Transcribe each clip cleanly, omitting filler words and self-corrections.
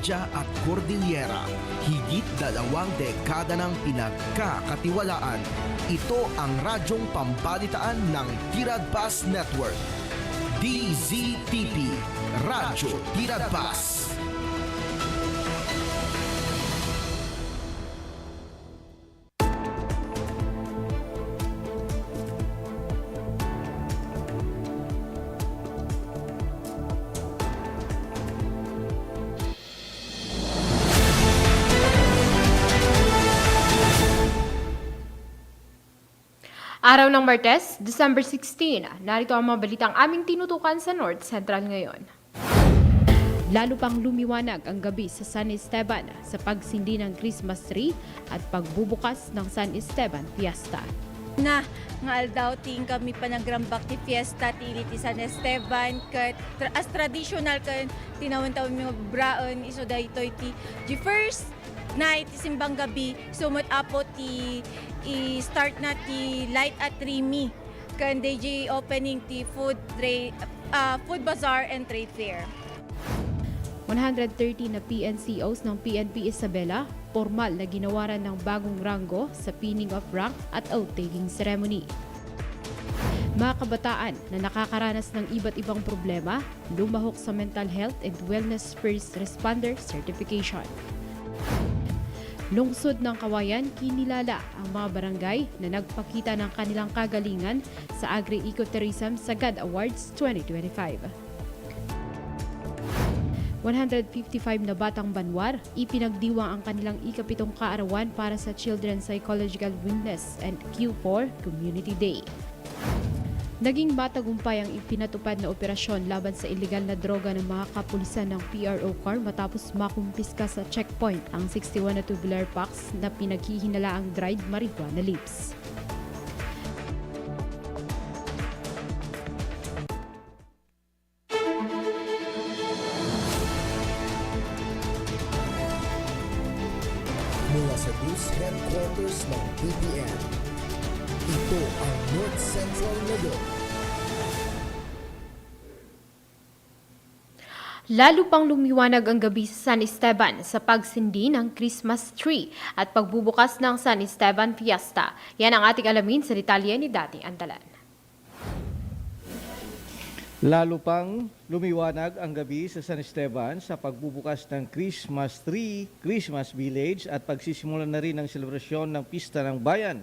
Media at Cordillera. Higit 2 dekada ng pinagkakatiwalaan. Ito ang radyong pambalitaan ng Tiradpas Network. DZTP, Radyo Tiradpas. Araw ng Martes, December 16, narito ang mga balitang aming tinutukan sa North Central ngayon. Lalo pang lumiwanag ang gabi sa San Esteban sa pagsindi ng Christmas tree at pagbubukas ng San Esteban Fiesta. Na nga aldaw ting kami pa ng Grambakti Fiesta ti San Esteban kat as traditional kan tinawon-tawon mga braon iso daytoy ti first night simbang gabi sumot apo ti i-start na ti light at Rimi kan DJ opening ti food bazaar and trade fair. 130 na PNCOs ng PNP Isabela, formal na ginawaran ng bagong ranggo sa pinning of rank at oath-taking ceremony. Mga kabataan na nakakaranas ng iba't ibang problema, lumahok sa Mental Health and Wellness First Responder Certification. Lungsod ng Kawayan, kinilala ang mga barangay na nagpakita ng kanilang kagalingan sa Agri-Ecotourism Sagad Awards 2025. 155 na batang banwar, ipinagdiwang ang kanilang ika-7 kaarawan para sa Children's Psychological Wellness and Q4 Community Day. Naging matagumpay ang ipinatupad na operasyon laban sa ilegal na droga ng mga kapulisan ng PRO car matapos makumpiska sa checkpoint ang 61 na tubular packs na pinaghihinalaang dried marijuana leaves. Mula sa News Headquarters ng BPN, ito ang North Central Luzon. Lalo pang lumiwanag ang gabi sa San Esteban sa pagsindi ng Christmas tree at pagbubukas ng San Esteban Fiesta. Yan ang ating alamin sa detalye ni Dati Antalan. Lalo pang lumiwanag ang gabi sa San Esteban sa pagbubukas ng Christmas tree, Christmas village at pagsisimula na rin ng selebrasyon ng Pista ng Bayan.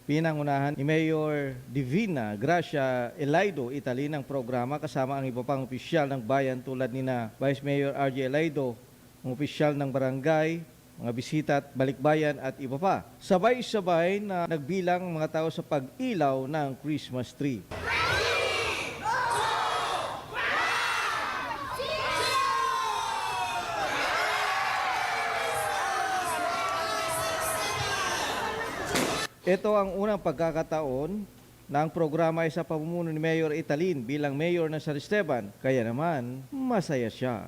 Pinangunahan ni Mayor Divina Gracia Elaido Italy ng programa kasama ang iba pang opisyal ng bayan tulad ni na Vice Mayor RJ Elaido, ang opisyal ng barangay, mga bisita at balikbayan at iba pa. Sabay-sabay na nagbilang mga tao sa pag-ilaw ng Christmas tree. Ito ang unang pagkakataon na ang programa ay sa pamumuno ni Mayor Italin bilang Mayor ng San Esteban. Kaya naman, masaya siya.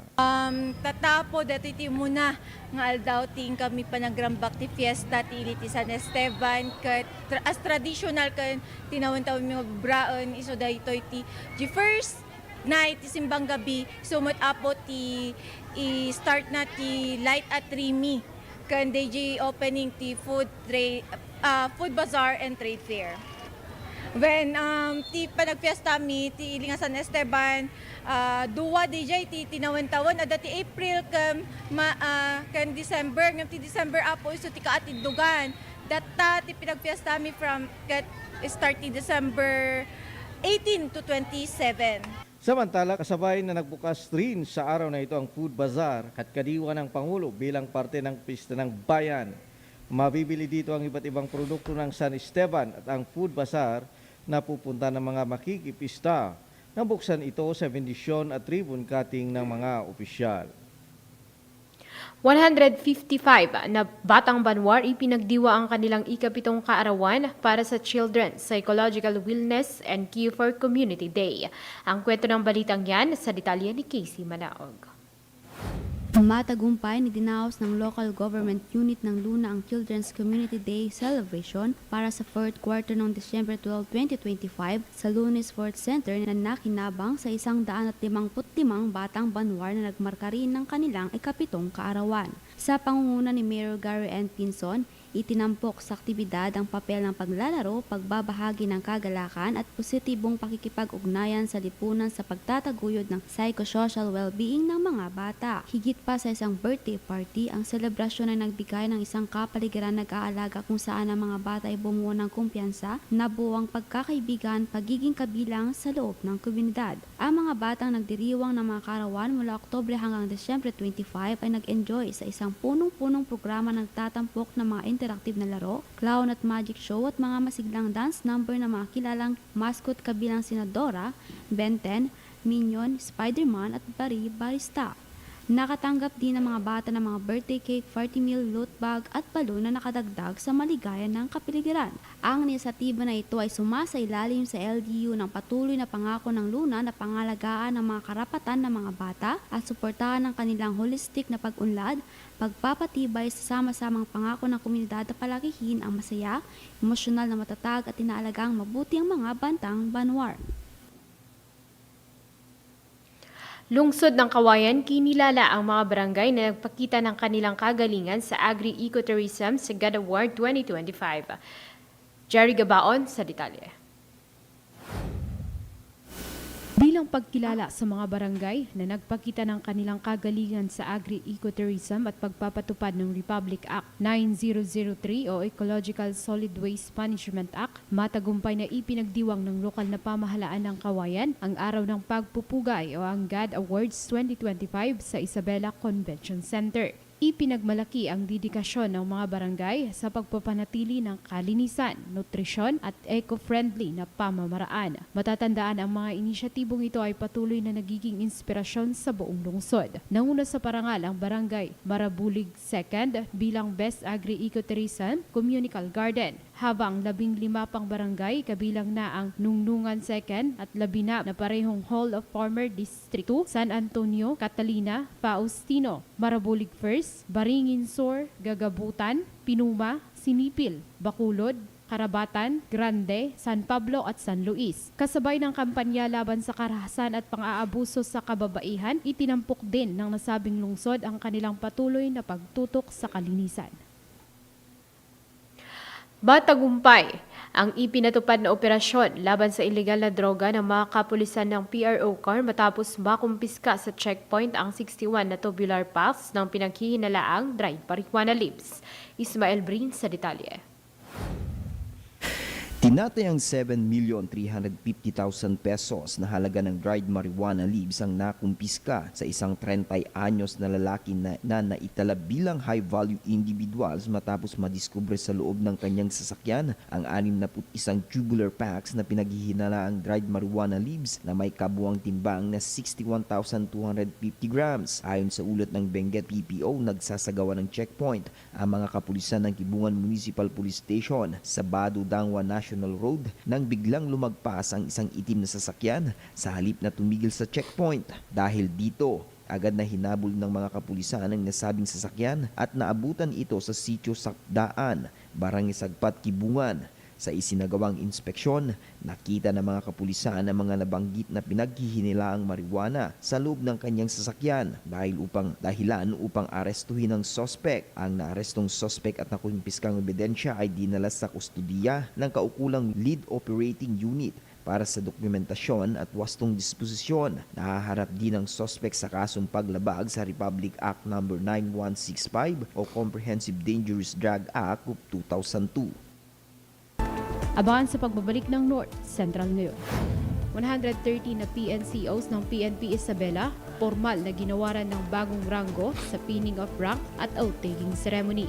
Tatapo dati ti muna nga aldaw ting kami pa ng Grambakti Fiesta ti San Esteban kat as traditional kan tinawon-tawon mga braon iso daytoy ti first night simbang gabi sumot apo ti i-start na ti light at Rimi kan DJ opening ti food bazaar and trade fair. When ti panagfiesta mi ti ilinga San Esteban, duwa DJ ti tinawan-tawan ada ti April kan December ngam ti December apo iso ti kaatidugan. Data ti pinagfiesta mi from start ti December 18 to 27. Samantala, kasabay na nagbukas rin sa araw na ito ang food bazaar at kadiwa ng Pangulo bilang parte ng Pista ng Bayan. Mabibili dito ang iba't ibang produkto ng San Esteban at ang food bazaar na pupunta ng mga makikipista. Nabuksan ito sa bendisyon at ribbon cutting ng mga opisyal. 155 na batang banwar ipinagdiwa ang kanilang ika-7 kaarawan para sa Children's Psychological Wellness and Q4 Community Day. Ang kwento ng balitang yan sa detalye ni Casey Manaog. Matagumpay ni dinaos ng local government unit ng Luna ang Children's Community Day celebration para sa fourth quarter ng December 12, 2025 sa Lunes Sports Center na nakinabang sa 155 batang banwar na nagmarka rin ng kanilang ikapitong kaarawan. Sa pangunguna ni Mayor Gary N. Pinson, itinampok sa aktibidad ang papel ng paglalaro, pagbabahagi ng kagalakan at positibong pakikipag-ugnayan sa lipunan sa pagtataguyod ng psychosocial well-being ng mga bata. Higit pa sa isang birthday party, ang selebrasyon ay nagbigay ng isang kapaligiran nag-aalaga kung saan ang mga bata ay bumuo ng kumpiyansa, nabuo ang pagkakaibigan, pagiging kabilang sa loob ng komunidad. Ang mga batang nagdiriwang ng mga karawan mula Oktubre hanggang Desyembre 25 ay nag-enjoy sa isang punong-punong programa nagtatampok ng mga interactive na laro, clown at magic show at mga masiglang dance number ng mga kilalang mascot kabilang sina Dora, Ben 10, Minion, Spider-Man at Barista. Nakatanggap din ng mga bata ng mga birthday cake, party meal, loot bag at balon na nakadagdag sa maligayan ng kapiligiran. Ang inisatiba na ito ay sumasailalim sa LGU ng patuloy na pangako ng Luna na pangalagaan ng mga karapatan ng mga bata at suportahan ang kanilang holistic na pag-unlad, pagpapatibay sa sama-samang pangako ng komunidad na palakihin ang masaya, emosyonal na matatag at inaalagang mabuti ang mga bantang banwar. Lungsod ng Kawayan, kinilala ang mga barangay na nagpakita ng kanilang kagalingan sa Agri-Ecotourism sa God Award 2025. Jerry Gabaon sa detalye. Bilang pagkilala sa mga barangay na nagpakita ng kanilang kagalingan sa agri-ecotourism at pagpapatupad ng Republic Act 9003 o Ecological Solid Waste Management Act, matagumpay na ipinagdiwang ng lokal na pamahalaan ng Kawayan ang araw ng pagpupugay o ang God Awards 2025 sa Isabela Convention Center. Ipinagmalaki ang dedikasyon ng mga barangay sa pagpapanatili ng kalinisan, nutrisyon at eco-friendly na pamamaraan. Matatandaan ang mga inisyatibong ito ay patuloy na nagiging inspirasyon sa buong lungsod. Nanguna sa parangal ang barangay Marabulig 2nd bilang Best Agri-Ecotourism Communal Garden, habang 15 pang barangay kabilang na ang Nungnungan 2nd at 19 na parehong Hall of Farmer District 2, San Antonio, Catalina, Faustino, Marabulig 1st, Baringin Sur, Gagabutan, Pinuma, Sinipil, Bacolod, Karabatan, Grande, San Pablo at San Luis. Kasabay ng kampanya laban sa karahasan at pang-aabuso sa kababaihan, itinampok din ng nasabing lungsod ang kanilang patuloy na pagtutok sa kalinisan. Matagumpay ang ipinatupad na operasyon laban sa ilegal na droga ng mga kapulisan ng PRO car matapos makumpiska sa checkpoint ang 61 na tubular packs ng pinaghihinalaang dried marijuana leaves. Ismael Brin sa detalye. Tinatayang 7,350,000 pesos na halaga ng dried marijuana leaves ang nakumpiska sa isang 30 anyos na lalaki na naitala bilang high-value individuals matapos madiskubre sa loob ng kanyang sasakyan ang 61 tubular packs na pinaghihinalaang dried marijuana leaves na may kabuuang timbang na 61,250 grams. Ayon sa ulat ng Benguet PPO, nagsasagawa ng checkpoint ang mga kapulisan ng Kibungan Municipal Police Station sa Badu Dangwa National Road nang biglang lumagpas ang isang itim na sasakyan sa halip na tumigil sa checkpoint. Dahil dito, agad na hinabol ng mga kapulisan ang nasabing sasakyan at naabutan ito sa sitio Sakdaan, Barangay Sagpat, Kibungan. Sa isinagawang inspeksyon, nakita ng mga kapulisan ang mga nabanggit na pinaghihinilaang marijuana sa loob ng kanyang sasakyan dahilan upang arestuhin ang sospek. Ang naarestong sospek at nakumpiskang ebidensya ay dinala sa kustudiya ng kaukulang Lead Operating Unit para sa dokumentasyon at wastong disposisyon. Nahaharap din ang sospek sa kasong paglabag sa Republic Act No. 9165 o Comprehensive Dangerous Drug Act of 2002. Abangan sa pagbabalik ng North Central ngayon. 130 na PNCOs ng PNP Isabela, formal na ginawaran ng bagong ranggo sa pinning of rank at oath-taking ceremony.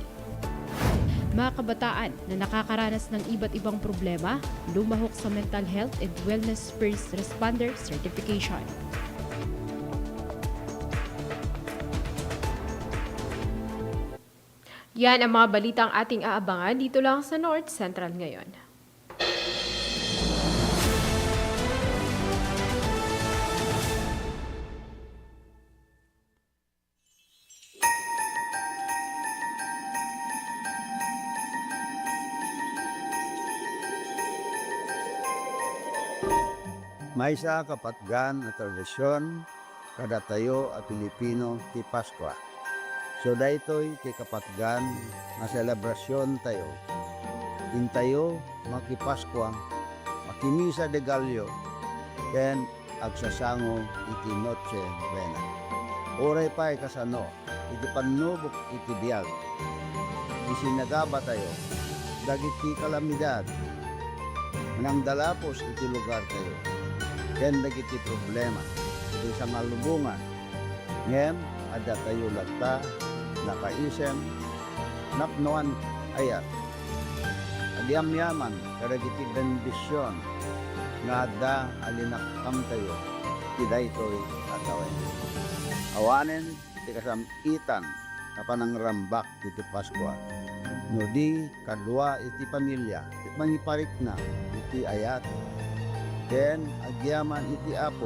Mga kabataan na nakakaranas ng iba't ibang problema, lumahok sa Mental Health and Wellness First Responder Certification. Yan ang mga balitang ating aabangan dito lang sa North Central ngayon. May sa kapatgan at tradisyon kada tayo at Pilipino ti Paskwa. So daytoy ti kapatgan na selebrasyon tayo. Intayo makipaskwa, makimisa de Gallo, ken agsasango iti Noche Buena. Oray pa'y kasano, iti panubok iti biyag. Isinagaba tayo, dagiti kalamidad, nang dalapos iti lugar tayo, ken dagiti problema, iti sangalubungan, ngem ada tayo lagta, nakaisem, napnoan ayat. Adyam-yaman, karagiti bendisyon, nga ada alinakam tayo, tiday to'y atawen. Awanen, ti kasamitan, kapanang rambak iti Paskwa. No di, kadwa iti pamilya, iti mangiparik na, iti ayat. Ken, agyaman iti apo,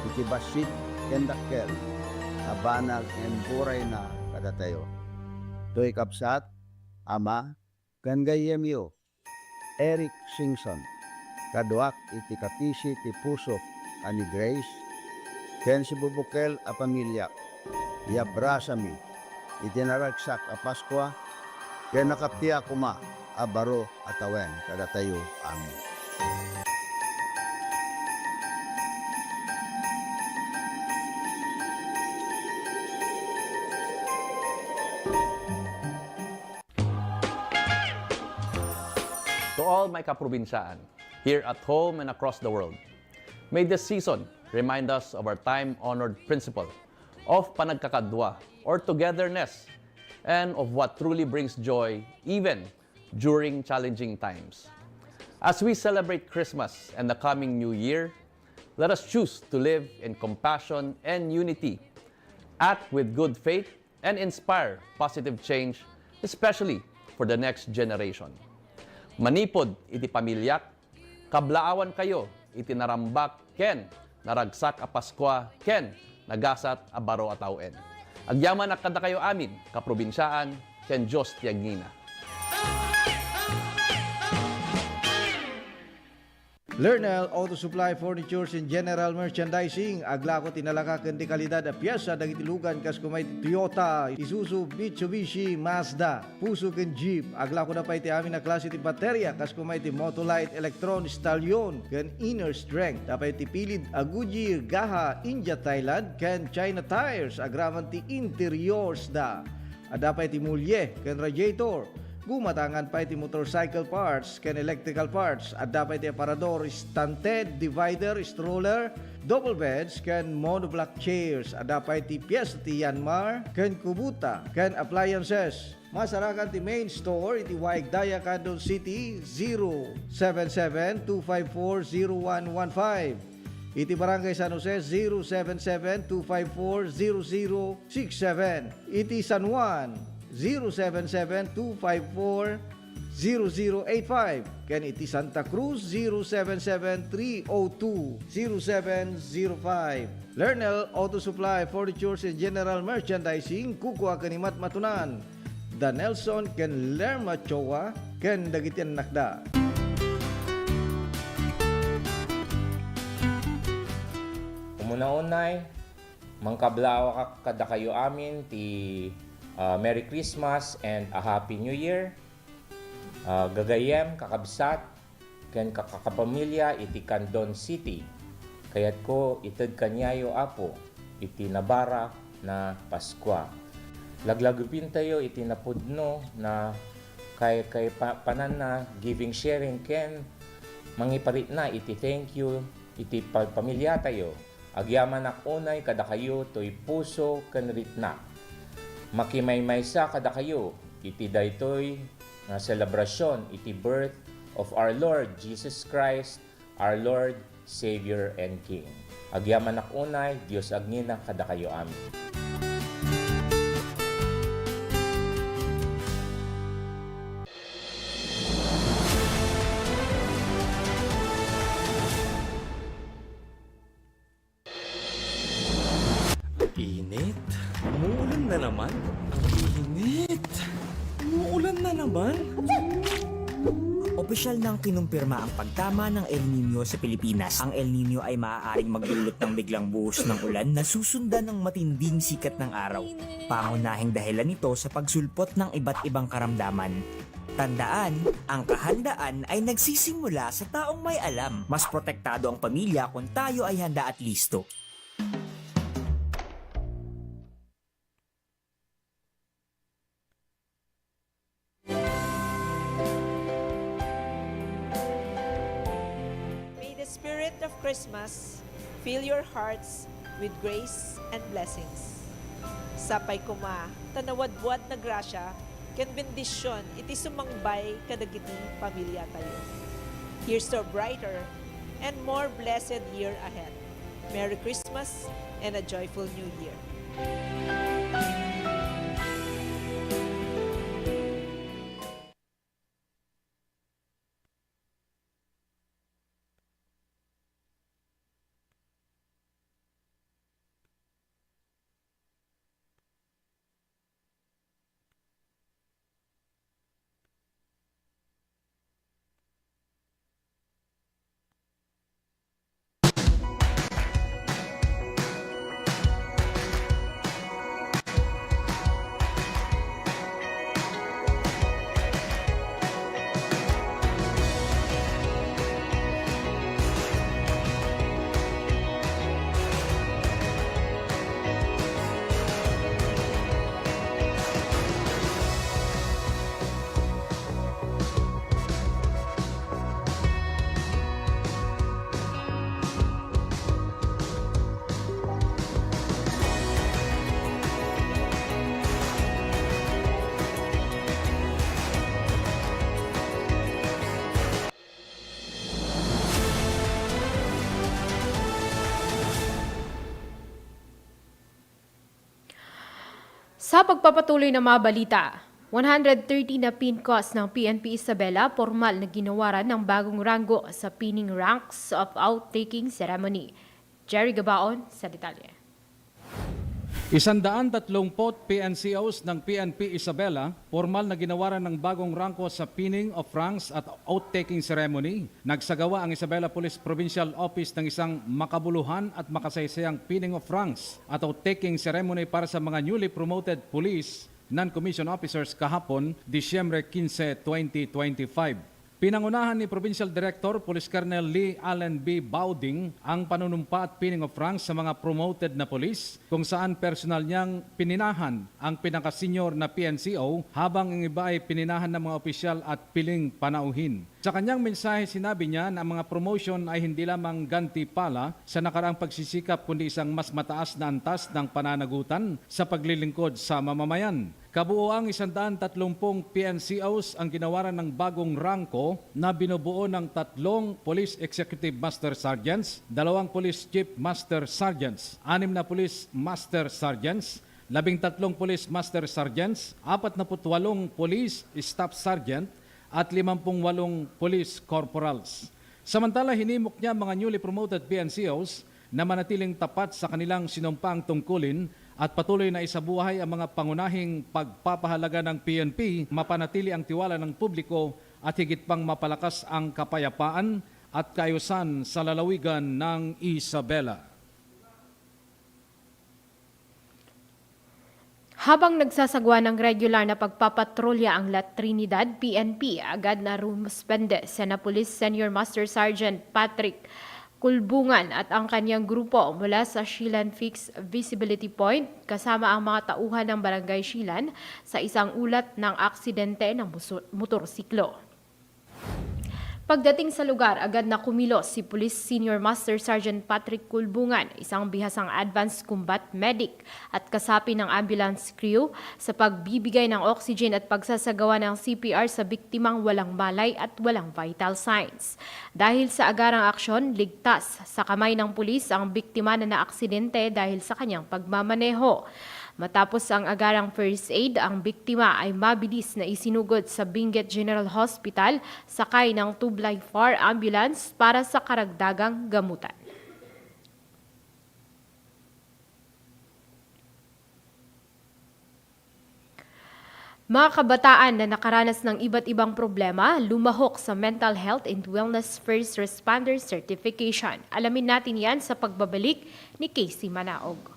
iti basit, ken dakkel, abanag en buray na kada tayo. To'y kapsat, ama, ken gayemyo, Eric Singson, kaduak iti kapisi ti puso ani Grace, ken si bubukel a pamilya, yabrasami, iti naragsak a Paskwa, ken nakaptiya kuma a baro atawen kada tayo amin. To all my kaprobinsaan, here at home and across the world, may this season remind us of our time-honored principle of panagkakadwa or togetherness and of what truly brings joy even during challenging times. As we celebrate Christmas and the coming New Year, let us choose to live in compassion and unity, act with good faith, and inspire positive change, especially for the next generation. Manipod iti pamilyak, kablaawan kayo iti narambak ken naragsak a Paskwa ken nagasat a baro a tawen. Agyaman kada kayo amin kaprobinsyaan ken Dios ti agngina. Lernel Auto Supply Furnitures and General Merchandising aglako tinalaka ken di kalidad a piyesa dagiti lugan kas kumay Toyota, Isuzu, Mitsubishi, Mazda, Puso ken Jeep aglako na pay ti amin na klase ti baterya kas kumay ti Motolite, Electron, Stallion ken Inner Strength tapay ti pilid a Goodyear, Gaha, India, Thailand ken China Tires agraman ti interiors da adapay ti mulye ken radiator. Gumatangan pa iti motorcycle parts ken electrical parts at dapat iti aparador, stunted, divider, stroller, double beds ken monoblock chairs at dapat iti piyesa ti Yanmar ken Kubota ken appliances. Masarakan ti main store iti Waigdaya, Quezon City 077-254-0115. Iti Barangay San Jose 077-254-0067. Iti San Juan 077-254-0085. Ken iti Santa Cruz 077-302-0705. Lernel Auto Supply Furnitures and General Merchandising kukuha kanimat matunan. Da Nelson ken Lerma Chowa ken dagitian nakda. Umuna-unay, mangkablawa kada kayo amin ti Merry Christmas and a Happy New Year. Gagayem, kakabsat, ken kakapamilya iti Candon City. Kayat ko ited kanyayo apo iti nabara na Paskwa. Laglagupin tayo iti napudno na kay panan na giving sharing ken mangiparit na iti thank you iti pamilya tayo. Agyaman unay kada kayo toy puso ken ritna. Makimay-maysa kada kayo, iti daytoy na selebrasyon, iti birth of our Lord Jesus Christ, our Lord, Savior, and King. Agyaman unay, Dios agngina kada kayo amin. Init. Umuulan na naman. Init. Umuulan na naman. Opisyal nang kinumpirma ang pagtama ng El Nino sa Pilipinas. Ang El Nino ay maaaring magdulot ng biglang buhos ng ulan na susundan ng matinding sikat ng araw. Pangunahing dahilan nito sa pagsulpot ng iba't ibang karamdaman. Tandaan, ang kahandaan ay nagsisimula sa taong may alam. Mas protektado ang pamilya kung tayo ay handa at listo. May the spirit of Christmas fill your hearts with grace and blessings. Sapay kuma, tanawad-buat na grasya, ken bendisyon, iti sumangbay kadagiti pamilya tayo. Here's to a brighter and more blessed year ahead. Merry Christmas and a joyful New Year. Sa pagpapatuloy ng mga balita, 130 na PNCOs ng PNP Isabela formal na ginawaran ng bagong ranggo sa pinning ranks of outtaking ceremony. Jerry Gabaon sa detalye. 130 PNCOs ng PNP Isabela formal na ginawaran ng bagong rangko sa pinning of ranks at outtaking ceremony. Nagsagawa ang Isabela Police Provincial Office ng isang makabuluhan at makasaysayang pinning of ranks at outtaking ceremony para sa mga newly promoted police non-commissioned officers kahapon, Disyembre 15, 2025. Pinangunahan ni Provincial Director Police Colonel Lee Allen B. Bauding ang panunumpa at pinning of ranks sa mga promoted na police kung saan personal niyang pininahan ang pinaka-senior na PNCO habang ang iba ay pininahan ng mga opisyal at piling panauhin. Sa kanyang mensahe sinabi niya na ang mga promotion ay hindi lamang gantimpala sa nakaraang pagsisikap kundi isang mas mataas na antas ng pananagutan sa paglilingkod sa mamamayan. Kabuoang 130 PNCOs ang ginawaran ng bagong rangko na binubuo ng 3 Police Executive Master Sergeants, 2 Police Chief Master Sergeants, 6 na Police Master Sergeants, 13 Police Master Sergeants, 48 Police Staff Sergeant at 58 Police Corporals. Samantala, hinimok niya mga newly promoted PNCOs na manatiling tapat sa kanilang sinumpang tungkulin at patuloy na isabuhay ang mga pangunahing pagpapahalaga ng PNP, mapanatili ang tiwala ng publiko at higit pang mapalakas ang kapayapaan at kaayusan sa lalawigan ng Isabela. Habang nagsasagwa ng regular na pagpapatrolya ang La Trinidad, PNP agad na rumuspende sa Police Senior Master Sergeant Patrick Kulbungan at ang kanyang grupo mula sa Shilan Fixed Visibility Point kasama ang mga tauhan ng Barangay Shilan sa isang ulat ng aksidente ng motorsiklo. Pagdating sa lugar, agad na kumilos si Police Senior Master Sergeant Patrick Kulbungan, isang bihasang advanced combat medic at kasapi ng ambulance crew sa pagbibigay ng oxygen at pagsasagawa ng CPR sa biktimang walang malay at walang vital signs. Dahil sa agarang aksyon, ligtas sa kamay ng pulis ang biktima na naaksidente dahil sa kanyang pagmamaneho. Matapos ang agarang first aid, ang biktima ay mabilis na isinugod sa Benguet General Hospital sakay ng Tublay Far Ambulance para sa karagdagang gamutan. Mga kabataan na nakaranas ng iba't ibang problema, lumahok sa Mental Health and Wellness First Responder Certification. Alamin natin yan sa pagbabalik ni Casey Manaog.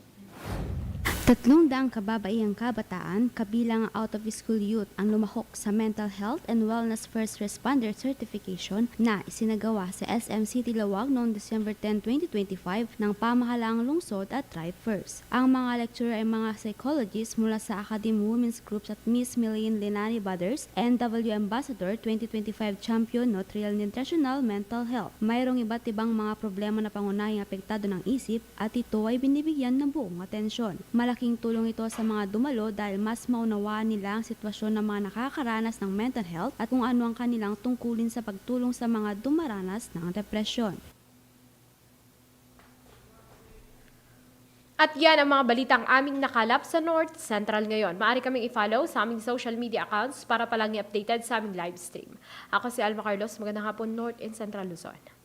300 kababaihang kabataan, kabilang ang out-of-school youth, ang lumahok sa Mental Health and Wellness First Responder Certification na isinagawa sa SM City Lawag noong December 10, 2025 ng pamahalaang lungsod at Thrive First. Ang mga lecturer ay mga psychologists mula sa Academy Women's Groups at Miss Milene Lenani Brothers, NW Ambassador 2025 Champion Nutrial Nutritional Mental Health. Mayroong iba't ibang mga problema na pangunahing apektado ng isip at ito ay binibigyan ng buong atensyon. Malaking tulong ito sa mga dumalo dahil mas maunawaan nila ang sitwasyon ng mga nakakaranas ng mental health at kung ano ang kanilang tungkulin sa pagtulong sa mga dumaranas ng depresyon. At yan ang mga balitang aming nakalap sa North Central ngayon. Maaari kaming i-follow sa aming social media accounts para palagi updated sa aming live stream. Ako si Alma Carlos, magandang hapon North and Central Luzon.